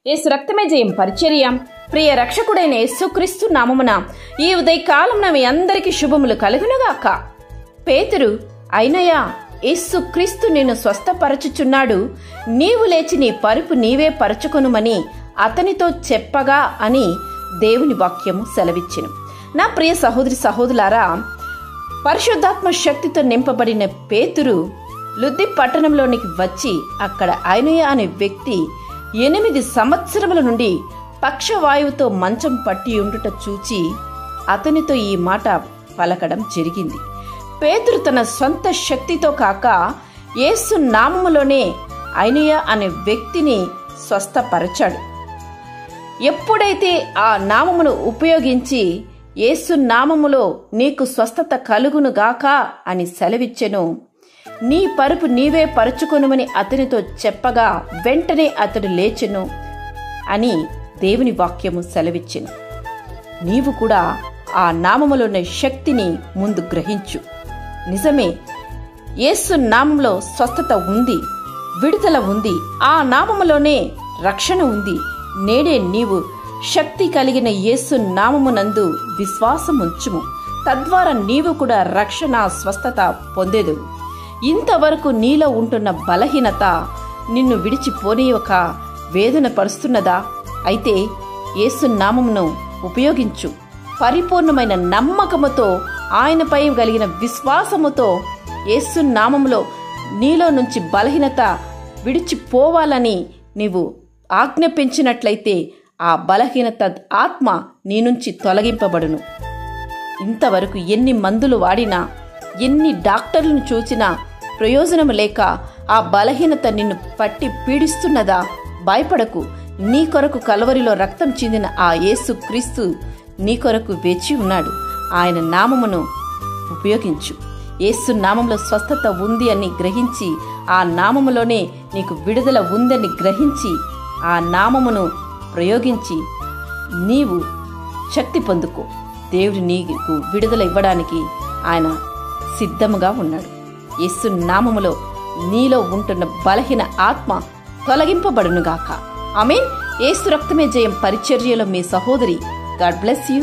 యేసు రక్తమే జయం పరిచర్య. ప్రియ రక్షకుడైన యేసుక్రీస్తు నామమున ఈ ఉదయకాలమున మీ అందరికీ శుభములు కలుగునుగాక. పేతురు, అయినయ్యా, యేసుక్రీస్తు నిన్ను స్వస్థపరచుచున్నాడు, నీవు లేచి నీ పరుపు నీవే పరచుకొనుమని అతనితో చెప్పగా అని దేవుని వాక్యము సెలవిచ్చెను. నా ప్రియ సహోదరి సహోదరులారా, పరిశుద్ధాత్మ శక్తితో నింపబడిన పేతురు లుద్ది పట్టణంలోనికి వచ్చి అక్కడ అయినయ్య అనే వ్యక్తి 8 సంవత్సరముల నుండి పక్షవాయువుతో మంచం పట్టి ఉండుట చూచి అతనితో ఈ మాట పలకడం జరిగింది. పేతురు తన స్వంత శక్తితో కాక యేసు నామములోనే అయినయ్య అనే వ్యక్తిని స్వస్థపరచాడు. ఎప్పుడైతే ఆ నామమును ఉపయోగించి యేసు నామములో నీకు స్వస్థత కలుగునుగాక అని సెలవిచ్చెను, నీ పరుపు నీవే పరుచుకొనుమని అతనితో చెప్పగా వెంటనే అతడు లేచెను అని దేవుని వాక్యము సెలవిచ్చెను. నీవు కూడా ఆ నామములోని శక్తిని ముందు గ్రహించు. నిజమే, యేసు నామంలో స్వస్థత ఉంది, విడుదల ఉంది, ఆ నామములోనే రక్షణ ఉంది. నేడే నీవు శక్తి కలిగిన యేసు నామమునందు విశ్వాసముంచుము, తద్వారా నీవు కూడా రక్షణ స్వస్థత పొందేదువు. ఇంతవరకు నీలో ఉంటున్న బలహీనత నిన్ను విడిచిపోనీయక వేదన పరుస్తున్నదా? అయితే యేసు నామమును ఉపయోగించు. పరిపూర్ణమైన నమ్మకముతో, ఆయనపై కలిగిన విశ్వాసముతో యేసు నామములో నీలో నుంచి బలహీనత విడిచిపోవాలని నీవు ఆజ్ఞాపించినట్లయితే ఆ బలహీనత ఆత్మ నీ నుంచి తొలగింపబడును. ఇంతవరకు ఎన్ని మందులు వాడినా, ఎన్ని డాక్టర్లను చూచినా ప్రయోజనం లేక ఆ బలహీనత నిన్ను పట్టి పీడిస్తున్నదా? భయపడకు. నీ కొరకు కల్వరిలో రక్తం చిందిన ఆ యేసు క్రీస్తు నీ కొరకు వేచి ఉన్నాడు. ఆయన నామమును ఉపయోగించు. యేసు నామంలో స్వస్థత ఉంది అని గ్రహించి, ఆ నామములోనే నీకు విడుదల ఉందని గ్రహించి, ఆ నామమును ప్రయోగించి నీవు శక్తి పొందుకో. దేవుడు నీకు విడుదల ఇవ్వడానికి ఆయన సిద్ధముగా ఉన్నాడు. యేసు నామములో నీలో ఉంటున్న బలహీన ఆత్మ తొలగింపబడునుగాక. ఆమేన్. యేసు రక్తమే జయం పరిచర్యలో మీ సహోదరి. God bless you.